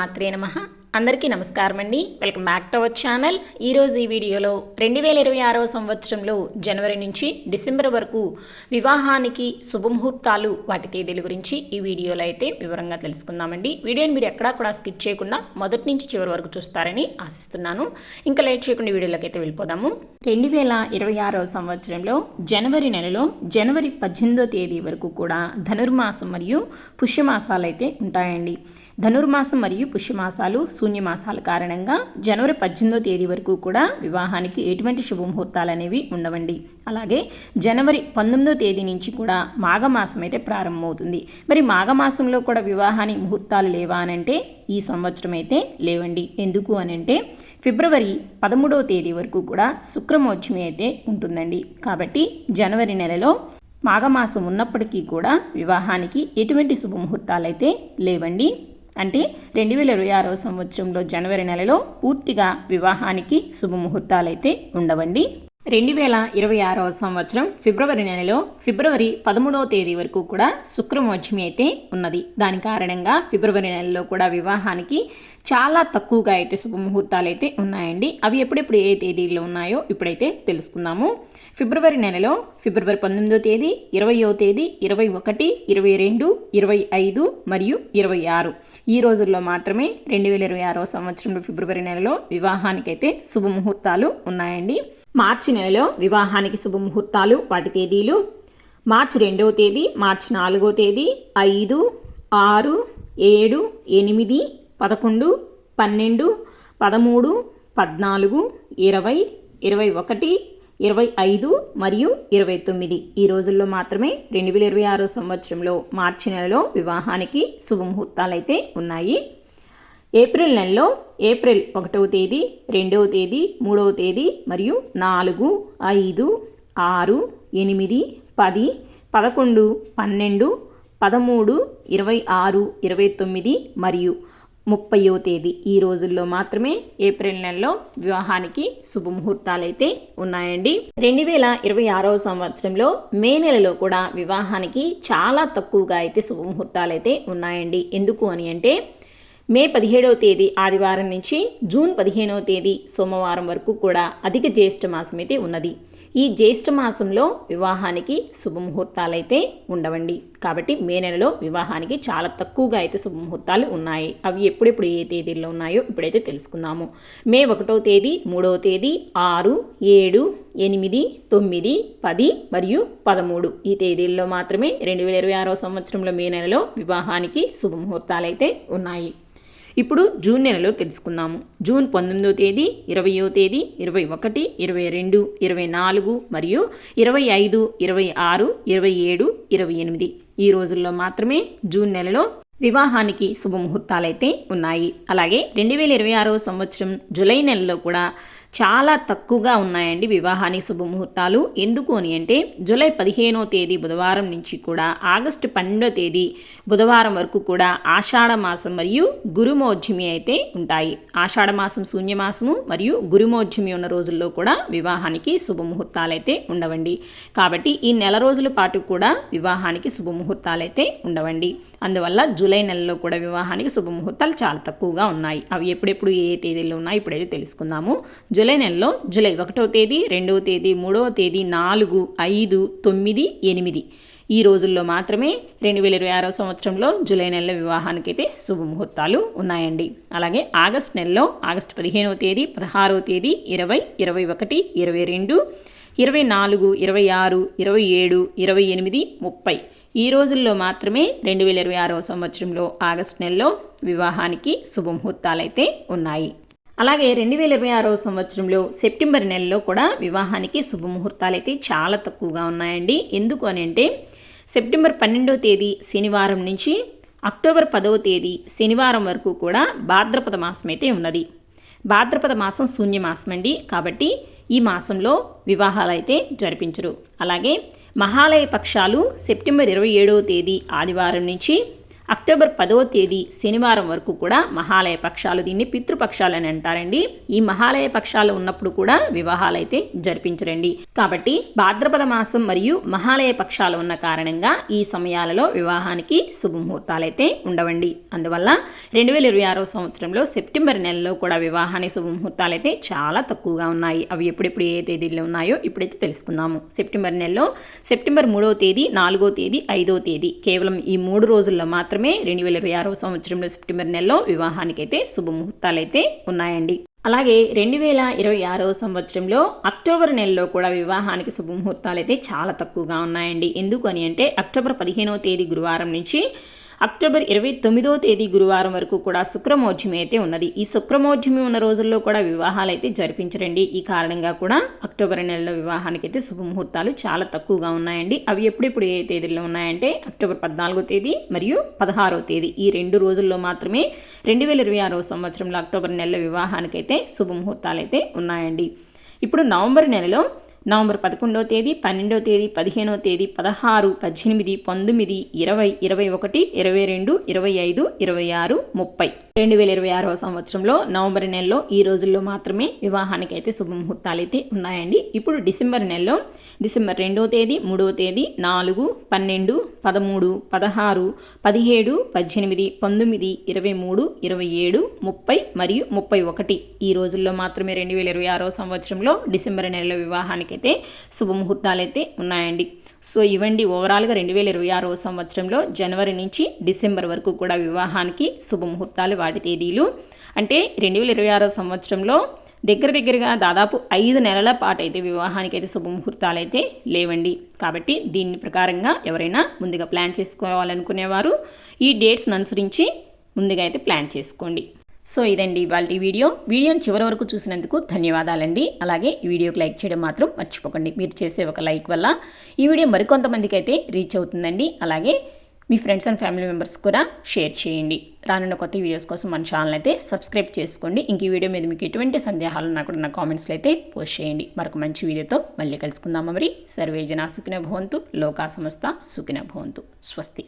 శ్రీమాత్రే నమః. అందరికీ నమస్కారం అండి. Welcome back to our channel. ఈరోజు ఈ వీడియోలో 2026 సంవత్సరంలో జనవరి నుంచి డిసెంబర్ వరకు వివాహానికి శుభముహూర్తాలు వాటి తేదీల గురించి ఈ వీడియోలో అయితే వివరంగా తెలుసుకుందామండి. వీడియోని మీరు ఎక్కడా కూడా స్కిప్ చేయకుండా మొదటి నుంచి చివరి వరకు చూస్తారని ఆశిస్తున్నాను. ఇంకా లేట్ చేయకుండా వీడియోలోకి అయితే వెళ్ళిపోదాము. 2026 సంవత్సరంలో జనవరి నెలలో జనవరి 18వ తేదీ వరకు కూడా ధనుర్మాసం మరియు పుష్యమాసాలు అయితే ఉంటాయండి. ధనుర్మాసం మరియు పుష్యమాసాలు శూన్యమాసాల కారణంగా జనవరి 18వ తేదీ వరకు కూడా వివాహానికి ఎటువంటి శుభముహూర్తాలు అనేవి ఉండవండి. అలాగే జనవరి 19వ తేదీ నుంచి కూడా మాఘమాసం అయితే ప్రారంభమవుతుంది. మరి మాఘమాసంలో కూడా వివాహానికి ముహూర్తాలు లేవా అనంటే ఈ సంవత్సరం అయితే లేవండి. ఎందుకు అనంటే ఫిబ్రవరి 13వ తేదీ వరకు కూడా శుక్రమోక్షమి అయితే ఉంటుందండి. కాబట్టి జనవరి నెలలో మాఘమాసం ఉన్నప్పటికీ కూడా వివాహానికి ఎటువంటి శుభముహూర్తాలు అయితే లేవండి. అంటే 2026 సంవత్సరంలో జనవరి నెలలో పూర్తిగా వివాహానికి శుభముహూర్తాలు అయితే ఉండవండి. 2026 సంవత్సరం ఫిబ్రవరి నెలలో ఫిబ్రవరి 13వ తేదీ వరకు కూడా శుక్రమోక్షమి అయితే ఉన్నది. దాని కారణంగా ఫిబ్రవరి నెలలో కూడా వివాహానికి చాలా తక్కువగా అయితే శుభముహూర్తాలు అయితే ఉన్నాయండి. అవి ఎప్పుడెప్పుడు ఏ తేదీల్లో ఉన్నాయో ఇప్పుడైతే తెలుసుకుందాము. ఫిబ్రవరి నెలలో ఫిబ్రవరి 19వ తేదీ, 20వ తేదీ, 21, 22, 25 మరియు 26 ఈ రోజుల్లో మాత్రమే 2026 సంవత్సరంలో ఫిబ్రవరి నెలలో వివాహానికైతే శుభముహూర్తాలు ఉన్నాయండి. మార్చి నెలలో వివాహానికి శుభముహూర్తాలు వాటి తేదీలు: మార్చి 2వ తేదీ, మార్చి 4వ తేదీ, 5, 6, 7, 8, 11, 12, 13, 14, 20, 21, 25 మరియు 29 ఈ రోజుల్లో మాత్రమే 2026 సంవత్సరంలో మార్చి నెలలో వివాహానికి శుభముహూర్తాలు అయితే ఉన్నాయి. ఏప్రిల్ నెలలో ఏప్రిల్ 1వ తేదీ, 2వ తేదీ, 3వ తేదీ మరియు 4, 5, 6, 8, 10, 11, 12, 13, 26, 29 మరియు 30వ తేదీ ఈ రోజుల్లో మాత్రమే ఏప్రిల్ నెలలో వివాహానికి శుభముహూర్తాలు అయితే ఉన్నాయండి. 2026 సంవత్సరంలో మే నెలలో కూడా వివాహానికి చాలా తక్కువగా అయితే శుభముహూర్తాలు అయితే ఉన్నాయండి. ఎందుకు అని అంటే మే 17వ తేదీ ఆదివారం నుంచి జూన్ 15వ తేదీ సోమవారం వరకు కూడా అధిక జ్యేష్ఠ మాసం అయితే ఉన్నది. ఈ జ్యేష్ఠ మాసంలో వివాహానికి శుభముహూర్తాలు అయితే ఉండవండి. కాబట్టి మే నెలలో వివాహానికి చాలా తక్కువగా అయితే శుభముహూర్తాలు ఉన్నాయి. అవి ఎప్పుడెప్పుడు ఏ తేదీల్లో ఉన్నాయో ఇప్పుడైతే తెలుసుకుందాము. మే 1వ తేదీ, 3వ తేదీ, 6, 7, 8, 9, 10 మరియు 13 ఈ తేదీల్లో మాత్రమే 2026 సంవత్సరంలో మే నెలలో వివాహానికి శుభముహూర్తాలు అయితే ఉన్నాయి. ఇప్పుడు జూన్ నెలలో తెలుసుకుందాము. జూన్ 19వ తేదీ, 20వ తేదీ, 21, 22, 24 మరియు 25, 26, 27, 28 ఈ రోజుల్లో మాత్రమే జూన్ నెలలో వివాహానికి శుభముహూర్తాలైతే ఉన్నాయి. అలాగే 2026 సంవత్సరం జూలై నెలలో కూడా చాలా తక్కువగా ఉన్నాయండి వివాహానికి శుభముహూర్తాలు. ఎందుకు అని అంటే జూలై 15వ తేదీ బుధవారం నుంచి కూడా ఆగస్టు 12వ తేదీ బుధవారం వరకు కూడా ఆషాఢ మాసం మరియు గురుమోక్షమి అయితే ఉంటాయి. ఆషాఢ మాసం శూన్యమాసము మరియు గురుమోక్షమి ఉన్న రోజుల్లో కూడా వివాహానికి శుభముహూర్తాలు అయితే ఉండవండి. కాబట్టి ఈ నెల రోజుల పాటు కూడా వివాహానికి శుభముహూర్తాలు అయితే ఉండవండి. అందువల్ల జూలై నెలలో కూడా వివాహానికి శుభముహూర్తాలు చాలా తక్కువగా ఉన్నాయి. అవి ఎప్పుడెప్పుడు ఏ తేదీల్లో ఉన్నాయి ఇప్పుడైతే తెలుసుకుందాము. జూలై నెలలో జూలై 1వ తేదీ, 2వ తేదీ, 3వ తేదీ, 4, 5, 9, 8 ఈ రోజుల్లో మాత్రమే 2026 సంవత్సరంలో జూలై నెలలో వివాహానికైతే శుభముహూర్తాలు ఉన్నాయండి. అలాగే ఆగస్ట్ నెలలో ఆగస్టు 15వ తేదీ, 16వ తేదీ, 20, 21, 22, 24, 26, 27, 28, 30 ఈ రోజుల్లో మాత్రమే 2026 సంవత్సరంలో ఆగస్టు నెలలో వివాహానికి శుభముహూర్తాలు అయితే ఉన్నాయి. అలాగే 2026 సంవత్సరంలో సెప్టెంబర్ నెలలో కూడా వివాహానికి శుభముహూర్తాలు అయితే చాలా తక్కువగా ఉన్నాయండి. ఎందుకు అని అంటే సెప్టెంబర్ 12వ తేదీ శనివారం నుంచి అక్టోబర్ 10వ తేదీ శనివారం వరకు కూడా భాద్రపద మాసం అయితే ఉన్నది. భాద్రపద మాసం శూన్యమాసం అండి. కాబట్టి ఈ మాసంలో వివాహాలు అయితే జరిపించరు. అలాగే మహాలయ పక్షాలు సెప్టెంబర్ 27వ తేదీ ఆదివారం నుంచి అక్టోబర్ 10వ తేదీ శనివారం వరకు కూడా మహాలయ పక్షాలు, దీన్ని పితృపక్షాలు అని అంటారండి. ఈ మహాలయ పక్షాలు ఉన్నప్పుడు కూడా వివాహాలు అయితే జరిపించరండి. కాబట్టి భాద్రపద మాసం మరియు మహాలయ పక్షాలు ఉన్న కారణంగా ఈ సమయాలలో వివాహానికి శుభముహూర్తాలైతే ఉండవండి. అందువల్ల 2026వ సంవత్సరంలో సెప్టెంబర్ నెలలో కూడా వివాహానికి శుభముహూర్తాలు అయితే చాలా తక్కువగా ఉన్నాయి. అవి ఎప్పుడెప్పుడు ఏ తేదీల్లో ఉన్నాయో ఇప్పుడైతే తెలుసుకుందాము. సెప్టెంబర్ నెలలో సెప్టెంబర్ 3వ తేదీ, 4వ తేదీ, 5వ తేదీ, కేవలం ఈ 3 రోజుల్లో మాత్రమే 2026వ సంవత్సరంలో సెప్టెంబర్ నెలలో వివాహానికైతే శుభముహూర్తాలైతే ఉన్నాయండి. అలాగే 2026వ సంవత్సరంలో అక్టోబర్ నెలలో కూడా వివాహానికి శుభముహూర్తాలు అయితే చాలా తక్కువగా ఉన్నాయండి. ఎందుకు అని అంటే అక్టోబర్ 15వ తేదీ గురువారం నుంచి అక్టోబర్ 29వ తేదీ గురువారం వరకు కూడా శుక్రమోర్జమి అయితే ఉన్నది. ఈ శుక్రమోర్జమి ఉన్న రోజుల్లో కూడా వివాహాలు అయితే జరిపించరండి. ఈ కారణంగా కూడా అక్టోబర్ నెలలో వివాహానికి అయితే శుభముహూర్తాలు చాలా తక్కువగా ఉన్నాయండి. అవి ఎప్పుడెప్పుడు ఏ తేదీల్లో ఉన్నాయంటే అక్టోబర్ 14వ తేదీ మరియు 16వ తేదీ, ఈ 2 రోజుల్లో మాత్రమే 2026వ సంవత్సరంలో అక్టోబర్ నెలలో వివాహానికైతే శుభముహూర్తాలు అయితే ఉన్నాయండి. ఇప్పుడు నవంబర్ నెలలో నవంబర్ 11వ తేదీ, 12వ తేదీ, 15వ తేదీ, 16, 18, 19, 20, 21, 22, 25, 26, 30 2026వ సంవత్సరంలో నవంబర్ నెలలో ఈ రోజుల్లో మాత్రమే వివాహానికి అయితే శుభముహూర్తాలు అయితే ఉన్నాయండి. ఇప్పుడు డిసెంబర్ నెలలో డిసెంబర్ 2వ తేదీ, 3వ తేదీ, 4, 12, 13, 16, 17, 18, 19, 23, 27, 30 మరియు 31 ఈ రోజుల్లో మాత్రమే 2026వ సంవత్సరంలో డిసెంబర్ నెలలో వివాహానికి అయితే శుభముహూర్తాలు అయితే ఉన్నాయండి. సో ఇవండి ఓవరాల్గా 2026వ సంవత్సరంలో జనవరి నుంచి డిసెంబర్ వరకు కూడా వివాహానికి శుభముహూర్తాలు, వాటి తేదీలు. అంటే 2026వ సంవత్సరంలో దగ్గరగా దాదాపు 5 నెలల పాటు అయితే వివాహానికి అయితే శుభముహూర్తాలు అయితే లేవండి. కాబట్టి దీని ప్రకారంగా ఎవరైనా ముందుగా ప్లాన్ చేసుకోవాలనుకునేవారు ఈ డేట్స్ని అనుసరించి ముందుగా అయితే ప్లాన్ చేసుకోండి. సో ఇదండి ఇవాళ వీడియోని చివరి వరకు చూసినందుకు ధన్యవాదాలండి. అలాగే ఈ వీడియోకి లైక్ చేయడం మాత్రం మర్చిపోకండి. మీరు చేసే ఒక లైక్ వల్ల ఈ వీడియో మరికొంతమందికి అయితే రీచ్ అవుతుందండి. అలాగే మీ ఫ్రెండ్స్ అండ్ ఫ్యామిలీ మెంబర్స్ కూడా షేర్ చేయండి. రానున్న కొత్త వీడియోస్ కోసం మన ఛానల్ అయితే సబ్స్క్రైబ్ చేసుకోండి. ఇంక ఈ వీడియో మీద మీకు ఎటువంటి సందేహాలు ఉన్నా కూడా నా కామెంట్స్లో అయితే పోస్ట్ చేయండి. మరొక మంచి వీడియోతో మళ్ళీ కలుసుకుందామా మరి. సర్వే జనా సుఖినో భవంతు, లోకా సమస్త సుఖినో భవంతు. స్వస్తి.